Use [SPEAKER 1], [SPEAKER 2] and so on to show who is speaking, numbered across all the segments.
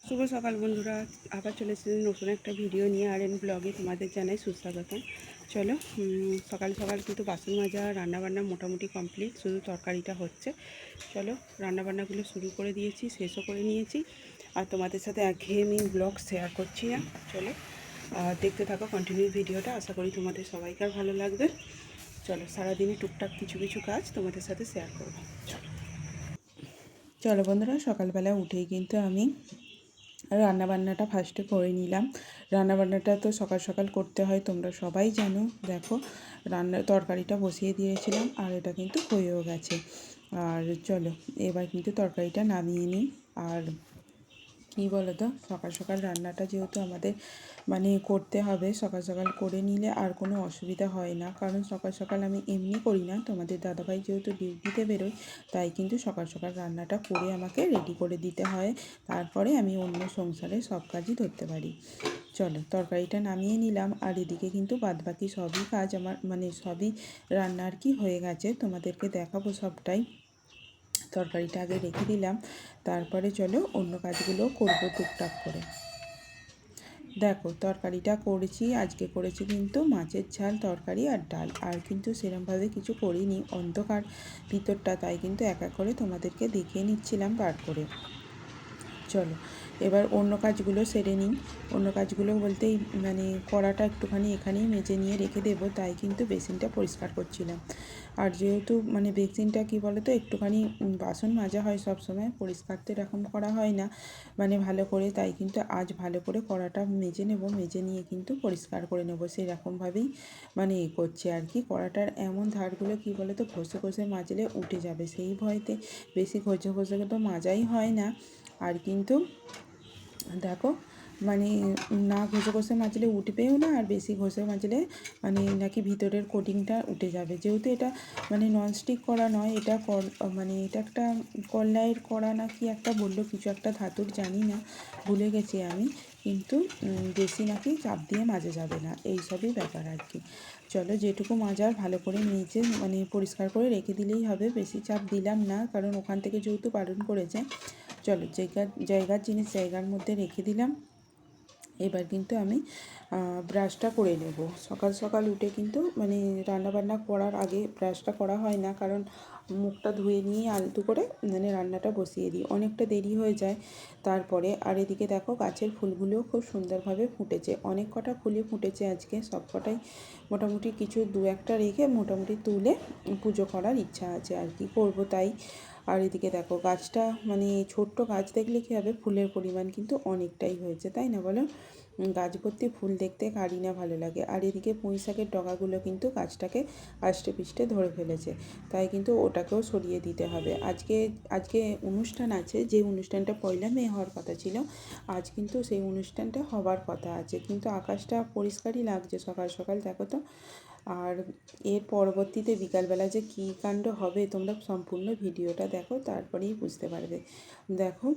[SPEAKER 1] শুভ সকাল বন্ধুরা, আবার চলে এসেছি নতুন একটা ভিডিও নিয়ে। আর এন ব্লগে তোমাদের জানাই সুস্বাগতম। চলো, সকাল সকাল কিন্তু বাসন মাজা রান্নাবান্না মোটামুটি কমপ্লিট, শুধু তরকারিটা হচ্ছে। চলো, রান্নাবান্নাগুলো শুরু করে দিয়েছি, শেষও করে নিয়েছি। আর তোমাদের সাথে একঘেয়েমি ব্লগ শেয়ার করছি না। চলো, দেখতে থাকো কন্টিনিউ ভিডিওটা, আশা করি তোমাদের সবাইকার ভালো লাগবে। চলো, সারাদিনে টুকটাক কিছু কিছু কাজ তোমাদের সাথে শেয়ার করবো। চলো বন্ধুরা, সকালবেলা উঠেই কিন্তু আমি রান্নাবান্নাটা ফার্স্টে করে নিলাম। রান্নাবান্নাটা তো সকাল সকাল করতে হয়, তোমরা সবাই জানো। দেখো, তরকারিটা বসিয়ে দিয়েছিলাম আর এটা কিন্তু হয়েও গেছে। আর চলো, এবার কিন্তু তরকারিটা নামিয়ে নিই। আর কী বলো তো, সকাল সকাল রান্নাটা যেহেতু আমাদের করতে হবে, সকাল সকাল করে নিলে আর কোনো অসুবিধা হয় না। কারণ সকাল সকাল আমি এমনি করি না, তোমাদের দাদাভাই যেহেতু ডিউটিতে বেরোয়, তাই কিন্তু সকাল সকাল রান্নাটা করে আমাকে রেডি করে দিতে হয়। তারপরে আমি অন্য সংসারে সব কাজই ধরতে পারি। চলো, তরকারিটা নামিয়ে নিলাম। আর এদিকে কিন্তু বাদবাকি সবই কাজ আমার সবই রান্না আর কি হয়ে গেছে, তোমাদেরকে দেখাবো সবটাই। তরকারিটা আগে রেখে দিলাম, তারপরে চলো অন্য কাজগুলো করবো টুকটাক করে। দেখো, তরকারিটা করেছি, আজকে করেছি কিন্তু মাছের ঝাল, তরকারি আর ডাল। আর কিন্তু সেরমভাবে কিছু করিনি, অন্ধকার ভিতরটা, তাই কিন্তু এক এক করে তোমাদেরকে দেখিয়ে নিচ্ছিলাম বার করে। চলো, এবার অন্য কাজগুলো সেরে নিই। অন্য কাজগুলো বলতেই কড়াটা একটুখানি এখানেই মেজে নিয়ে রেখে দেবো, তাই কিন্তু বেসিনটা পরিষ্কার করছিলাম। আর যেহেতু বেসিনটা কী বলো তো, একটুখানি বাসন মাজা হয় সব সময়, পরিষ্কার তো এরকম করা হয় না ভালো করে, তাই কিন্তু আজ ভালো করে কড়াটা মেজে নেব। মেজে নিয়ে কিন্তু পরিষ্কার করে নেব, সেরকমভাবেই করছি আর কি। কড়াটার এমন ধারগুলো কী বলো তো, ঘষে ঘষে মাজলে উঠে যাবে, সেই ভয়তে বেশি ঘষে ঘষে তো মাজাই হয় না। আর কিন্তু দেখো, না ঘষে ঘষে মাজলে উঠবেও না, আর বেশি ঘষে মাজলে নাকি ভিতরের কোটিংটা উঠে যাবে। যেহেতু এটা ননস্টিক কড়া নয়, এটা এটা একটা কলাইয়ের কড়া না কি একটা বললো, কিছু একটা ধাতুর, জানি না, ভুলে গেছি আমি। কিন্তু বেশি নাকি চাপ দিয়ে মাজা যাবে না, এই সবই ব্যাপার আর কি। চলো, যেটুকু মাজার ভালো করে মেজে পরিষ্কার করে রেখে দিলেই হবে, বেশি চাপ দিলাম না, কারণ ওখান থেকে যেহেতু বারণ করেছে। চলো, জায়গার জিনিস জায়গার মধ্যে রেখে দিলাম। এবার কিন্তু আমি ব্রাশটা করে নেব। সকাল সকাল উঠে কিন্তু রান্নাবান্না করার আগে ব্রাশটা করা হয় না, কারণ মুখটা ধুয়ে নিয়ে আলতু করে রান্নাটা বসিয়ে দিই, অনেকটা দেরি হয়ে যায় তারপরে। আর এদিকে দেখো, গাছের ফুলগুলোও খুব সুন্দরভাবে ফুটেছে, অনেক কটা ফুলই ফুটেছে আজকে, সব কটাই মোটামুটি, কিছু দু একটা রেখে মোটামুটি তুলে পুজো করার ইচ্ছা আছে আর কি, করবো তাই। আর এদিকে দেখো, গাছটা ছোট্ট গাছ দেখলে কী হবে, ফুলের পরিমাণ কিন্তু অনেকটাই হয়েছে, তাই না বলো? গাছ ভর্তি ফুল দেখতে কারই না ভালো লাগে। আর এদিকে পুঁই শাকের ডগাগুলো কিন্তু গাছটাকে আষ্টে পিষ্টে ধরে ফেলেছে, তাই কিন্তু ওটাকেও সরিয়ে দিতে হবে। আজকে অনুষ্ঠান আছে, যে অনুষ্ঠানটা পয়লা মে হওয়ার কথা ছিল, আজ কিন্তু সেই অনুষ্ঠানটা হবার কথা আছে। কিন্তু আকাশটা পরিষ্কারই লাগছে সকাল সকাল, দেখো তো। আর এর পরবর্তীতে বিকালবেলা যে কী কাণ্ড হবে, তোমরা সম্পূর্ণ ভিডিওটা দেখো, তারপরেই বুঝতে পারবে। দেখো,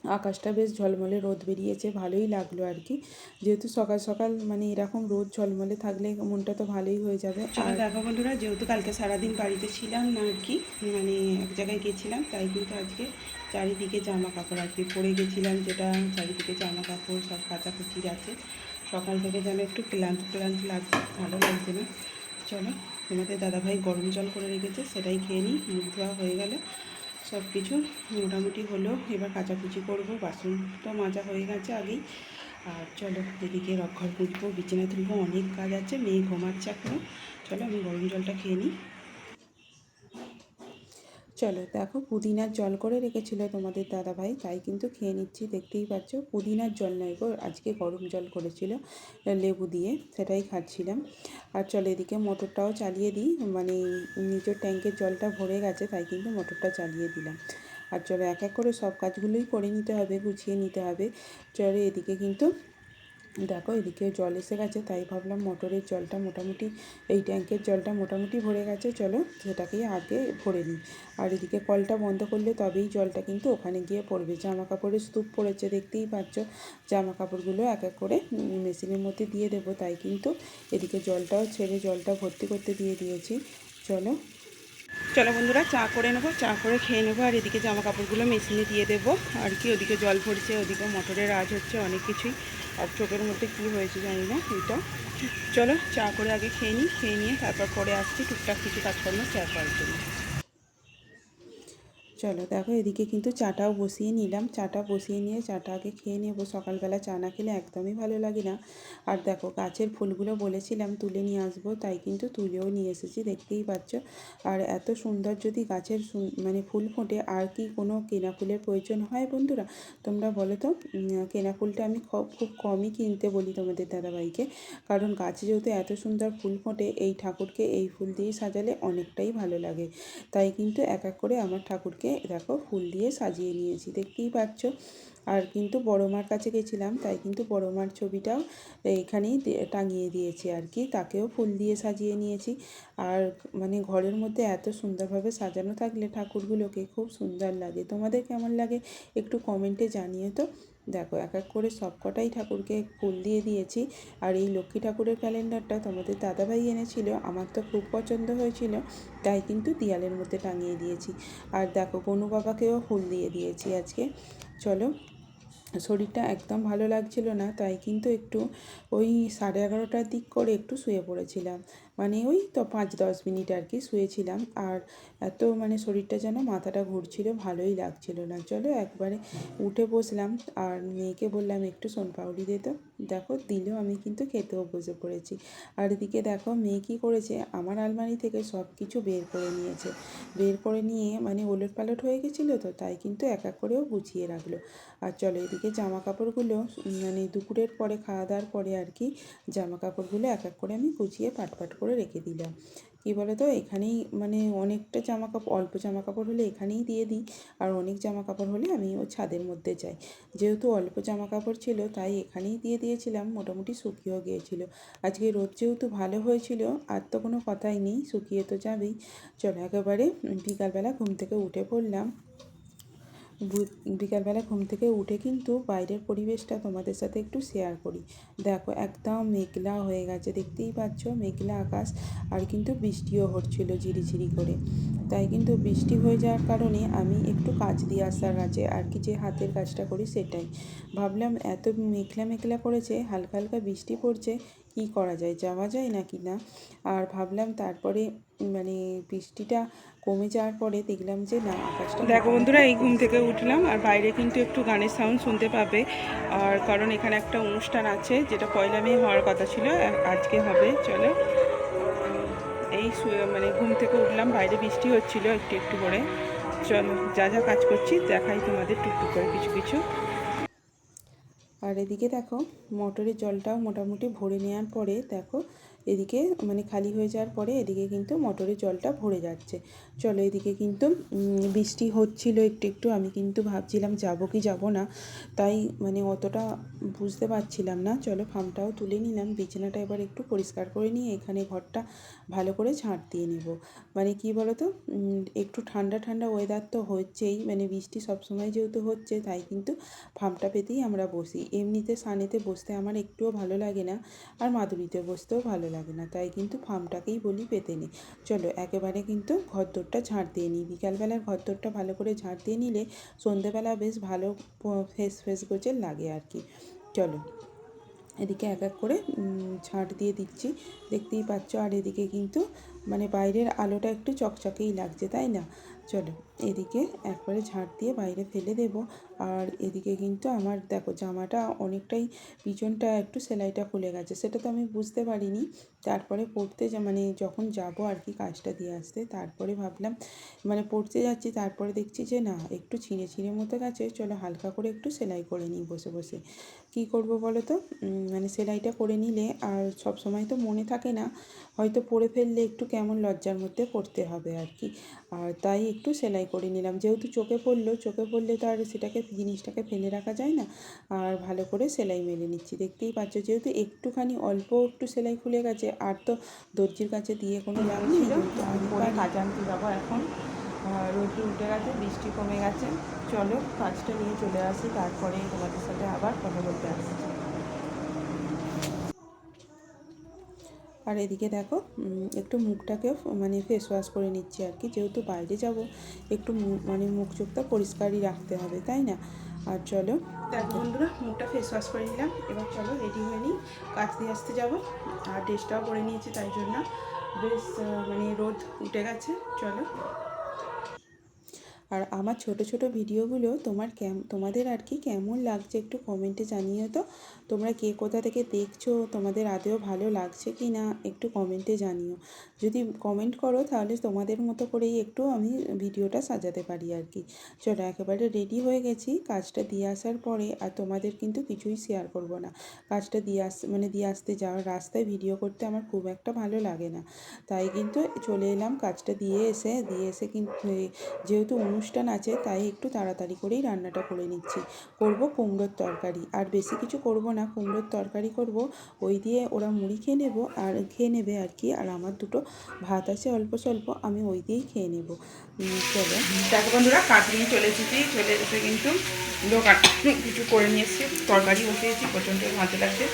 [SPEAKER 1] আকাশটা বেশ ঝলমলে, রোদ বেরিয়েছে, ভালোই লাগলো আর কি। যেহেতু সকাল সকাল এরকম রোদ ঝলমলে থাকলে মনটা তো ভালোই হয়ে যাবে। আর দেখো বন্ধুরা, যেহেতু কালকে সারাদিন বাড়িতে ছিলাম না আর কি, এক জায়গায় গেছিলাম, তাই কিন্তু আজকে চারিদিকে জামা কাপড় আর কি পরে গেছিলাম, যেটা চারিদিকে জামা কাপড় সব কাচাকুচির আছে। সকাল থেকে যেন একটু ক্লান্ত ক্লান্ত লাগছে, ভালো লাগছে না। চলো, তোমাদের দাদাভাই গরম জল করে রেখেছে, সেটাই খেয়ে নিই। মুখ ধোয়া হয়ে গেলে সব কিছু মোটামুটি হলো, এবার কাচাকুচি করবো, বাসন তো মাজা হয়ে গেছে আগেই। আর চলো, এদিকে ঘর পুজবো, বিছানা তুলবো, অনেক কাজ আছে, মেয়ে ঘুমাচ্ছে এখনও। চলো, আমি গরম জলটা খেয়ে নিই। চলো, দেখো, পুদিনার জল করে রেখেছিল তোমাদের দাদাভাই, তাই কিন্তু খেয়ে নিচ্ছি, দেখতেই পাচ্ছ। পুদিনার জল নয় গো, আজকে গরম জল করেছিল লেবু দিয়ে, সেটাই খাচ্ছিলাম। আর চলো, এদিকে মোটরটাও চালিয়ে দিই, নিজের ট্যাঙ্কের জলটা ভরে গেছে, তাই কিন্তু মোটরটা চালিয়ে দিলাম। আর চলো, এক এক করে সব কাজগুলোই করে নিতে হবে, গুছিয়ে নিতে হবে। চলো, এদিকে কিন্তু দেখো, এদিকে জল এসে গেছে, তাই ভাবলাম মোটরের জলটা মোটামুটি, এই ট্যাঙ্কের জলটা মোটামুটি ভরে গেছে, চলো সেটাকেই আগে ভরে নিই। আর এদিকে কলটা বন্ধ করলে তবেই জলটা কিন্তু ওখানে গিয়ে পড়বে। জামা কাপড়ের স্তূপ পড়েছে, দেখতেই পাচ্ছ। জামা কাপড়গুলো এক এক করে মেশিনের মধ্যে দিয়ে দেবো, তাই কিন্তু এদিকে জলটাও ছেড়ে জলটা ভর্তি করতে দিয়ে দিয়েছি। চলো, চলো বন্ধুরা, চা করে নেবো, চা করে খেয়ে নেবো। আর এদিকে জামা কাপড়গুলো মেশিনে দিয়ে দেবো আর কি। ওদিকে জল পড়ছে, ওদিকে মোটরের আওয়াজ হচ্ছে, অনেক কিছুই। আর চোখের মধ্যে কী হয়েছে জানি না এটা। চলো চা করে আগে খেয়ে নিই, খেয়ে নিয়ে তারপর পরে আসছি টুকটাক কিছু কাজকর্ম শেয়ার করার জন্য। চলো দেখো, এদিকে কিন্তু চাটাও বসিয়ে নিলাম। চাটা বসিয়ে নিয়ে চাটা আগে খেয়ে নেবো। সকালবেলা চা না খেলে একদমই ভালো লাগে না। আর দেখো, গাছের ফুলগুলো বলেছিলাম তুলে নিয়ে আসবো, তাই কিন্তু তুলেও নিয়ে এসেছি, দেখতেই পাচ্ছ। আর এত সুন্দর যদি গাছের মানে ফুল ফোটে, আর কি কোনো কেনা ফুলের প্রয়োজন হয় বন্ধুরা? তোমরা বলো তো। কেনা ফুলটা আমি খুব কমই কিনতে বলি তোমাদের দাদাভাইকে, কারণ গাছে যেহেতু এত সুন্দর ফুল ফোটে, এই ঠাকুরকে এই ফুল দিয়ে সাজালে অনেকটাই ভালো লাগে। তাই কিন্তু এক এক করে আমার ঠাকুরকে দেখো ফুল দিয়ে সাজিয়ে নিয়েছি, দেখতেই পাচ্ছ। আর কিন্তু বড় মার কাছে গেছিলাম, তাই কিন্তু বড় মার ছবিটাও এইখানেই টাঙিয়ে দিয়েছি আর কি, তাকেও ফুল দিয়ে সাজিয়ে নিয়েছি। আর মানে ঘরের মধ্যে এত সুন্দরভাবে সাজানো থাকলে ঠাকুরগুলোকে খুব সুন্দর লাগে। তোমাদের কেমন লাগে একটু কমেন্টে জানিয়ে তো। দেখো, এক এক করে সবকটাই ঠাকুরকে ফুল দিয়ে দিয়েছি। আর এই লক্ষ্মী ঠাকুরের ক্যালেন্ডারটা তোমাদের দাদাভাই এনেছিল, আমার তো খুব পছন্দ হয়েছিল, তাই কিন্তু দেয়ালের মধ্যে টাঙিয়ে দিয়েছি। আর দেখো, গনু বাবাকেও ফুল দিয়ে দিয়েছি আজকে। চলো, শরীরটা একদম ভালো লাগছিল না, তাই কিন্তু একটু ওই 11:30টার দিক করে একটু শুয়ে পড়েছিলাম। মানে ওই তো 5-10 মিনিট আর কি শুয়েছিলাম। আর এত মানে শরীরটা যেন মাথাটা ঘুরছিল, ভালোই লাগছিল না। চলো একবারে উঠে বসলাম, আর মেয়েকে বললাম একটু সোনপাপড়ি দে তো। দেখো দিলেও, আমি কিন্তু খেতেও বসে পড়েছি। আর এদিকে দেখো মেয়ে কী করেছে, আমার আলমারি থেকে সব কিছু বের করে নিয়েছে। বের করে নিয়ে মানে ওলটপালট হয়ে গেছিলো তো, তাই কিন্তু এক এক করেও গুছিয়ে রাখলো। আর চলো, এদিকে জামা কাপড়গুলো মানে দুপুরের পরে খাওয়া দাওয়ার পরে আর কি, জামা কাপড়গুলো এক এক করে আমি গুছিয়ে পাট করে রেখে দিলাম। কী বলো তো, এখানেই মানে অনেকটা জামা কাপড়, অল্প জামা কাপড় হলে এখানেই দিয়ে দিই, আর অনেক জামা কাপড় হলে আমি ও ছাদের মধ্যে যাই। যেহেতু অল্প জামা কাপড় ছিল, তাই এখানেই দিয়ে দিয়েছিলাম, মোটামুটি শুকিয়েও গিয়েছিল। আজকে রোদ যেহেতু ভালো হয়েছিল, আর তো কোনো কথাই নেই, শুকিয়ে তো যাবেই। চলো একেবারে বিকালবেলা ঘুম থেকে উঠে পড়লাম। বিকালবেলা ঘুম থেকে উঠে কিন্তু বাইরের পরিবেশটা তোমাদের সাথে একটু শেয়ার করি। দেখো, একদম মেঘলা হয়ে গেছে, দেখতেই পাচ্ছ, মেঘলা আকাশ। আর কিন্তু বৃষ্টিও হচ্ছিল ঝিরিঝিরি করে। তাই কিন্তু বৃষ্টি হয়ে যাওয়ার কারণে আমি একটু কাজ দিয়ে আসার কাছে আর কি, যে হাতের কাজটা করি সেটাই ভাবলাম। এত মেঘলা মেঘলা করেছে, হালকা হালকা বৃষ্টি পড়ছে, কি করা যায়, যাওয়া যায় নাকি না। আর ভাবলাম তারপরে মানে বৃষ্টিটা কমে যাওয়ার পরে দেখলাম যে না, আকাশটা দেখো বন্ধুরা, এই ঘুম থেকে উঠলাম, আর বাইরে কিন্তু একটু গানের সাউন্ড শুনতে পাবে। আর কারণ এখানে একটা অনুষ্ঠান আছে, যেটা পয়লা মে হওয়ার কথা ছিল, আজকে হবে। চলো, এই মানে ঘুম থেকে উঠলাম, বাইরে বৃষ্টি হচ্ছিল একটু একটু করে। চলো, যা যা কাজ করছি দেখাই তোমাদের টুকটুক করে কিছু কিছু। আর এদিকে দেখো, মোটরের জলটাও মোটামুটি ভরে নেওয়ার পরে দেখো, এদিকে মানে খালি হয়ে যাওয়ার পরে এদিকে কিন্তু মোটরের জলটা ভরে যাচ্ছে। চলো, এদিকে কিন্তু বৃষ্টি হচ্ছিল একটু একটু, আমি কিন্তু ভাবছিলাম যাব কি যাব না, তাই মানে অতটা বুঝতে পারছিলাম না। চলো, ফার্মটাও তুলে নিলাম, বিছানাটা এবার একটু পরিষ্কার করে নিয়ে এখানে ঘরটা ভালো করে ঝাঁট দিয়ে নেব। মানে কি বলো তো, একটু ঠান্ডা ঠান্ডা ওয়েদার তো হচ্ছেই, মানে বৃষ্টি সবসময় যেহেতু হচ্ছে, তাই কিন্তু ফার্মটা পেতেই আমরা বসি। এমনিতে সানেতে বসতে আমার একটুও ভালো লাগে না, আর মাদুরিতে বসতেও ভালো লাগে না, তাই কিন্তু ফার্মটাকেই বলি পেতে নেই। চলো একেবারে কিন্তু ঘরদোরটা ঝাঁট দিয়ে নিই। বিকালবেলার ঘরদোরটা ভালো করে ঝাঁট দিয়ে নিলে সন্ধেবেলা বেশ ভালো ফ্রেশ গোছের লাগে আর কি। চলো, এদিকে এক এক করে ঝাঁট দিয়ে দিচ্ছি, দেখতেই পাচ্ছ। আর এদিকে কিন্তু মানে বাইরের আলোটা একটু চকচকেই লাগছে, তাই না? চলো, এদিকে একবারে ঝাঁট দিয়ে বাইরে ফেলে দেব। আর এদিকে কিন্তু আমার দেখো জামাটা অনেকটাই পিছনটা একটু সেলাইটা খুলে গেছে, সেটা তো আমি বুঝতে পারিনি। তারপরে পড়তে মানে যখন যাব আর কি কাজটা দিয়ে আসতে, তারপরে ভাবলাম মানে পড়তে যাচ্ছি, তারপরে দেখছি যে না, একটু ছিঁড়ে ছিঁড়ে মতো গেছে, চলো হালকা করে একটু সেলাই করে নিই বসে বসে। কী করব বলো তো, মানে সেলাইটা করে নিলে আর সব সময় তো মনে থাকে না, হয়তো পরে ফেললে একটু কেমন লজ্জার মধ্যে পড়তে হবে আর কি। আর তাই একটু সেলাই করে নিলাম, যেহেতু চোখে পড়লে তো আর সেটাকে জিনিসটাকে ফেলে রাখা যায় না। আর ভালো করে সেলাই মেরে নিচ্ছি, দেখতেই পাচ্ছ, যেহেতু একটুখানি অল্প একটু সেলাই খুলে গেছে, আর তো দর্জির কাছে দিয়ে কোনো লাভ নেই, কিন্তু আমি পরে কাজ আনতে যাবো এখন। রোদ্র উঠে গেছে, বৃষ্টি কমে গেছে। চলো কাজটা নিয়ে চলে আসি, তারপরে তোমাদের সাথে আবার কথা বলতে আসছি। আর এদিকে দেখো একটু মুখটাকে মানে ফেস ওয়াশ করে নিচ্ছি আর কি, যেহেতু বাইরে যাব একটু মানে মুখ চোখটা পরিষ্কারই রাখতে হবে, তাই না। আর চলো দেখো বন্ধুরা, মুখটা ফেস ওয়াশ করে নিলাম, এবার চলো রেডি হয়ে নিই, কাজ দিয়ে আসতে যাবো। আর ড্রেসটাও পরে নিয়েছি, তাই জন্য বেশ মানে রোদ উঠে গেছে। চলো। আর আমার ছোট ছোট ভিডিওগুলো তোমাদের আর কি কেমন লাগছে একটু কমেন্টে জানিও তো। তোমরা কে কোথা থেকে দেখছো, তোমাদের আদৌ ভালো লাগছে কি না একটু কমেন্টে জানিও। যদি কমেন্ট করো তাহলে তোমাদের মতো করেই একটু আমি ভিডিওটা সাজাতে পারি আর কি। চলো, একেবারে রেডি হয়ে গেছি, কাজটা দিয়ে আসার পরে আর তোমাদের কিন্তু কিছুই শেয়ার করব না। কাজটা দিয়ে আসতে যাওয়ার রাস্তায় ভিডিও করতে আমার খুব একটা ভালো লাগে না, তাই কিন্তু চলে এলাম কাজটা দিয়ে এসে কিন্তু যেহেতু অনুষ্ঠান আছে তাই একটু তাড়াতাড়ি করেই রান্নাটা করে নিচ্ছি। করব কুমড়োর তরকারি, আর বেশি কিছু করব না, কুমড়োর তরকারি করব, ওই দিয়ে ওরা মুড়ি খেয়ে নেবে আর কি। আর আমার দুটো ভাত আছে অল্প স্বল্প, আমি ওই দিয়েই খেয়ে নেব। চলো দেখো বন্ধুরা, কাজ নিয়ে চলে এসে কিন্তু কিছু করে নিয়ে এসেছি, তরকারি বসিয়েছি, প্রচণ্ড ভাতে লাগছে।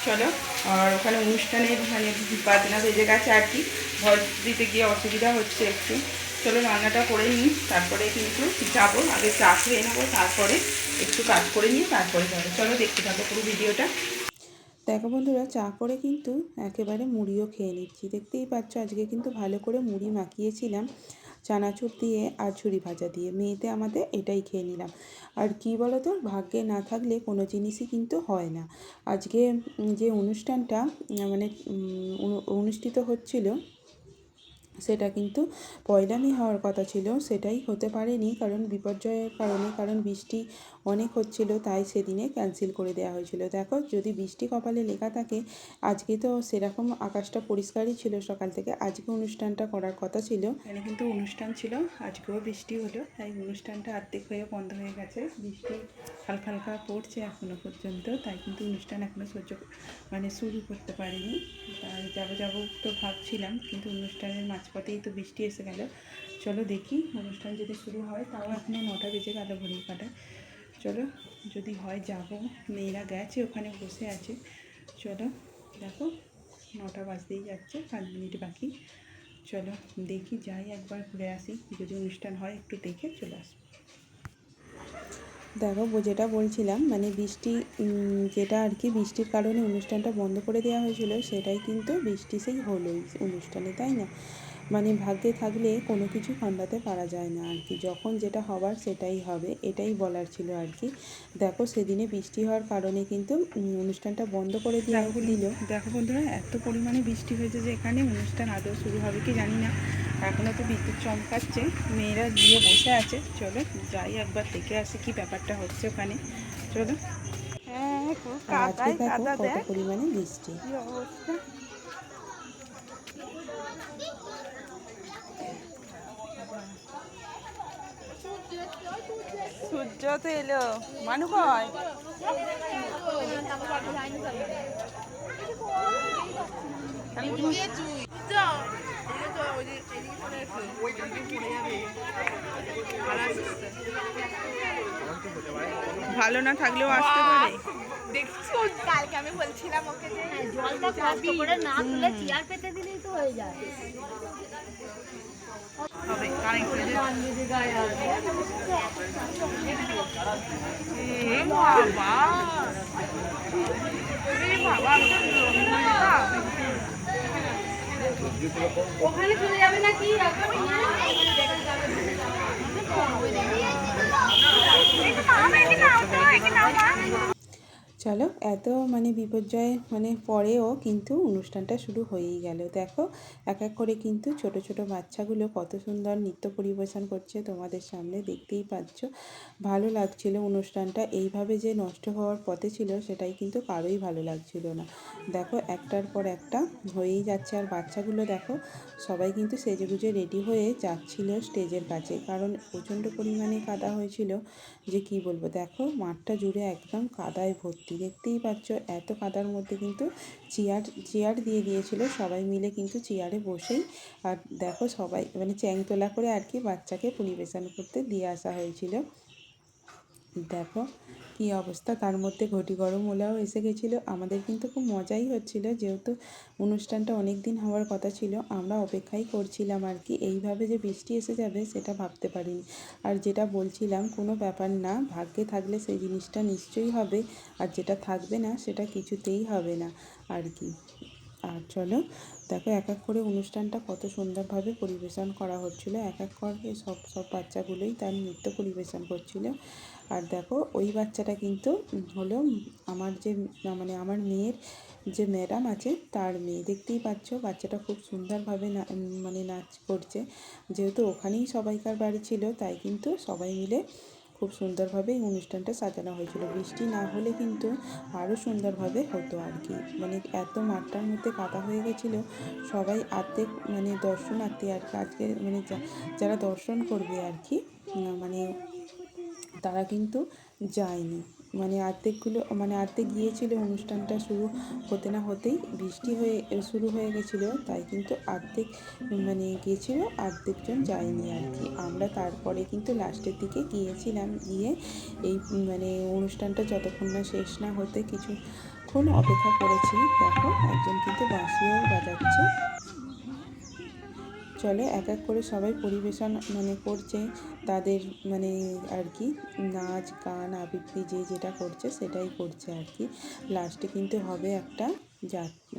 [SPEAKER 1] চলো। আর ওখানে অনুষ্ঠানের মানে বাজনা বেজে গেছে আর কি, ভয়েস দিতে গিয়ে অসুবিধা হচ্ছে একটু। চলো রান্নাটা করে নিই, তারপরে কিন্তু যাবো, আগে চা খেয়ে নেবো, তারপরে একটু কাজ করে নিয়ে তারপরে যাবো। চলো দেখতে থাকো পুরো ভিডিওটা। দেখো বন্ধুরা, চা করে কিন্তু একেবারে মুড়িও খেয়ে নিচ্ছি, দেখতেই পাচ্ছ আজকে কিন্তু ভালো করে মুড়ি মাখিয়েছিলাম চানাচুর দিয়ে আর ঝুরি ভাজা দিয়ে, মেয়েতে আমাদের এটাই খেয়ে নিলাম। আর কি বলো তো, ভাগ্যে না থাকলে কোনো জিনিসই কিন্তু হয় না। আজকে যে অনুষ্ঠানটা মানে অনুষ্ঠিত হচ্ছিল, সেটা কিন্তু পয়লা মে হওয়ার কথা ছিল, সেটাই হতে পারেনি কারণ বিপর্যয়ের কারণে, কারণ বৃষ্টি অনেক হচ্ছিল, তাই সেদিনে ক্যান্সেল করে দেওয়া হয়েছিল। দেখো, যদি বৃষ্টি কপালে লেখা থাকে, আজকে তো সেরকম আকাশটা পরিষ্কারই ছিল সকাল থেকে, আজকে অনুষ্ঠানটা করার কথা ছিল, এখানে কিন্তু অনুষ্ঠান ছিল, আজকেও বৃষ্টি হলো, তাই অনুষ্ঠানটা অর্ধেক হয়ে বন্ধ হয়ে গেছে। বৃষ্টি হালকা হালকা পড়ছে এখনও পর্যন্ত, তাই কিন্তু অনুষ্ঠান এখনও মানে শুরু করতে পারিনি। তাই যাবো তো ভাবছিলাম, কিন্তু অনুষ্ঠানের মাঝপথেই তো বৃষ্টি এসে গেল। চলো দেখি, অনুষ্ঠান যদি শুরু হয়, তাও এখনও 9টা বেজে গেল ঘড়ির কাঁটায়। চলো, যদি হয় যাব, মেয়েরা গেছে ওখানে বসে আছে। চলো দেখো, 9টা বাজতেই যাচ্ছে, 5 মিনিট বাকি। চলো দেখি, যাই একবার ঘুরে আসি, যদি অনুষ্ঠান হয় একটু দেখে চলে আসবো। দেখো, যেটা বলছিলাম মানে যেটা আর কি বৃষ্টির কারণে অনুষ্ঠানটা বন্ধ করে দেওয়া হয়েছিল, সেটাই কিন্তু বৃষ্টি সেই হলোই অনুষ্ঠানে, তাই না। মানে ভাগ্যে থাকলে কোনো কিছু খণ্ডাতে পারা যায় না আর কি, যখন যেটা হবার সেটাই হবে, এটাই বলার ছিল আর কি। দেখো, সেদিনে বৃষ্টি হওয়ার কারণে কিন্তু অনুষ্ঠানটা বন্ধ করে দিল। দেখো বন্ধুরা, এত পরিমাণে বৃষ্টি হয়েছে যে এখানে অনুষ্ঠান আদৌ শুরু হবে কি জানি না, এখনও তো বিদ্যুৎ চমকাচ্ছে, মেয়েরা গিয়ে বসে আছে। চলো যাই একবার দেখে আসি কি ব্যাপারটা হচ্ছে ওখানে। চলো। আজকে দেখো কত পরিমাণে বৃষ্টি। সূর্য তো এলো, মানু কয়? ভালো না থাকলেও আসতে পারে।
[SPEAKER 2] কালকে আমি বলছিলাম ওকে যে জলটা কষ্ট করে না তুলে চেয়ার পেতে দিলেই তো হয়ে যায়।
[SPEAKER 1] হবে কানেক্ট হয়ে যাবে। এ বাবা,
[SPEAKER 2] ওখানে চলে যাবে নাকি?
[SPEAKER 1] চলো, এত মানে বিপর্যয় মানে পরেও কিন্তু অনুষ্ঠানটা শুরু হয়েই গেল। দেখো, এক এক করে কিন্তু ছোট ছোট বাচ্চাগুলো কত সুন্দর নৃত্য পরিবেশন করছে, তোমাদের সামনে দেখতেই পাচ্ছ। ভালো লাগছিল অনুষ্ঠানটা, এইভাবে যে নষ্ট হওয়ার পথে ছিল সেটাই কিন্তু কারোই ভালো লাগছিল না। দেখো, একটার পর একটা হয়েই যাচ্ছে, আর বাচ্চাগুলো দেখো সবাই কিন্তু সেজেগুজে রেডি হয়ে যাচ্ছিল স্টেজের কাছে, কারণ প্রচণ্ড পরিমাণে কাদা হয়েছিল, যে কি বলবো। দেখো, মাঠটা জুড়ে একদম কাদায় ভর্তি, দেখতেই পাচ্ছ। এত কাদার মধ্যে কিন্তু চেয়ার দিয়ে দিয়েছিল, সবাই মিলে কিন্তু চেয়ারে বসেই, আর দেখো সবাই মানে চ্যাংতলা করে আর কি বাচ্চাকে পরিবেশন করতে দিয়ে আসা হয়েছিল। দেখো, কী অবস্থা। তার মধ্যে ঘটি গরম ওলাও এসে গেছিলো। আমাদের কিন্তু খুব মজাই হচ্ছিলো, যেহেতু অনুষ্ঠানটা অনেক দিন হওয়ার কথা ছিল, আমরা অপেক্ষাই করছিলাম আর কি। এইভাবে যে বৃষ্টি এসে যাবে সেটা ভাবতে পারিনি। আর যেটা বলছিলাম, কোনো ব্যাপার না, ভাগ্যে থাকলে সেই জিনিসটা নিশ্চয়ই হবে, আর যেটা থাকবে না সেটা কিছুতেই হবে না আর কি। আর চলো দেখো এক এক করে অনুষ্ঠানটা কত সুন্দরভাবে পরিবেশন করা হচ্ছিলো। এক এক করে সব সব বাচ্চাগুলোই তার নৃত্য পরিবেশন করছিল। আর দেখো ওই বাচ্চাটা কিন্তু হলো আমার যে মানে আমার মেয়ের যে ম্যাডাম আছে তার মেয়ে। দেখতেই পাচ্ছ বাচ্চাটা খুব সুন্দরভাবে মানে নাচ করছে। যেহেতু ওখানেই সবাইকার বাড়ি ছিল, তাই কিন্তু সবাই মিলে খুব সুন্দরভাবে এই অনুষ্ঠানটা সাজানো হয়েছিল। বৃষ্টি না হলে কিন্তু আরও সুন্দরভাবে হতো আর কি। মানে এত মাঠটার মধ্যে কাদা হয়ে গেছিলো, সবাই অর্ধেক মানে দর্শনার্থী আর কি, আজকে মানে যারা দর্শন করবে আর কি, মানে তারা কিন্তু যায়নি। মানে অর্ধেক গিয়েছিল, অনুষ্ঠানটা শুরু হতে না হতেই বৃষ্টি শুরু হয়ে গেছিলো, তাই কিন্তু অর্ধেক মানে গিয়েছিল, অর্ধেকজন যায়নি আর কি। আমরা তারপরে কিন্তু লাস্টের দিকে গিয়েছিলাম, গিয়ে এই মানে অনুষ্ঠানটা যতক্ষণ না শেষ না হতে কিছুক্ষণ অপেক্ষা করেছি। দেখো একজন কিন্তু বাঁশিও বাজাচ্ছে। চলো এক এক করে সবাই পরিবেশন মানে করছে তাদের মানে আর কি, নাচ গান আবৃত্তি যে যেটা করছে সেটাই করছে আর কি। লাস্টে কিন্তু হবে একটা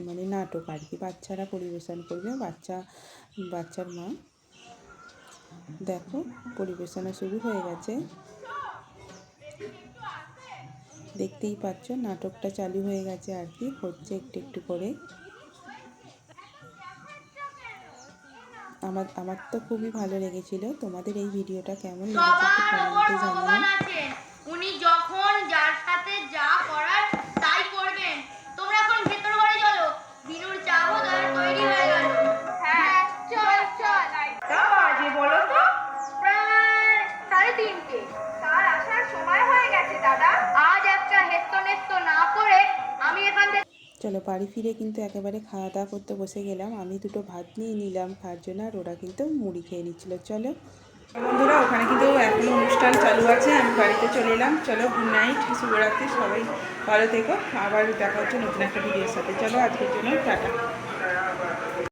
[SPEAKER 1] মানে নাটক আর কি, বাচ্চারা পরিবেশন করবে, বাচ্চার মা। দেখো পরিবেশনা শুরু হয়ে গেছে, দেখতেই পাচ্ছ নাটকটা চালু হয়ে গেছে আর কি, হচ্ছে একটু একটু করে। আমার তো খুবই ভালো লেগেছিল। তোমাদের এই ভিডিওটা কেমন লেগেছে একটু কমেন্টে জানিও।
[SPEAKER 2] উনি যখন যার সাথে যা করার তাই করবেন। তোমরা এখন ভেতর ঘরে চলো, বিনুর চা বোধহয় তৈরি হয়ে গেল। হ্যাঁ চল চল। তা বাজে বলো তো, প্রায় 3:30। তার আসার সময় হয়ে গেছে দাদা। আজ একটা হেত্তো না করে আমি এখান থেকে
[SPEAKER 1] চলো বাড়ি ফিরে কিন্তু একেবারে খাওয়া দাওয়া করতে বসে গেলাম। আমি দুটো ভাত নিয়ে নিলাম খাওয়ার জন্য, আর ওরা কিন্তু মুড়ি খেয়ে নিচ্ছিল। চলো বন্ধুরা, ওখানে কিন্তু এখনো অনুষ্ঠান চালু আছে, আমি বাড়িতে চলে এলাম। চলো গুড নাইট, শুভরাত্রি, সবাই ভালো থেকো। আবার দেখা হচ্ছে নতুন একটা ভিডিওর সাথে। চলো আজকের জন্য টাটা।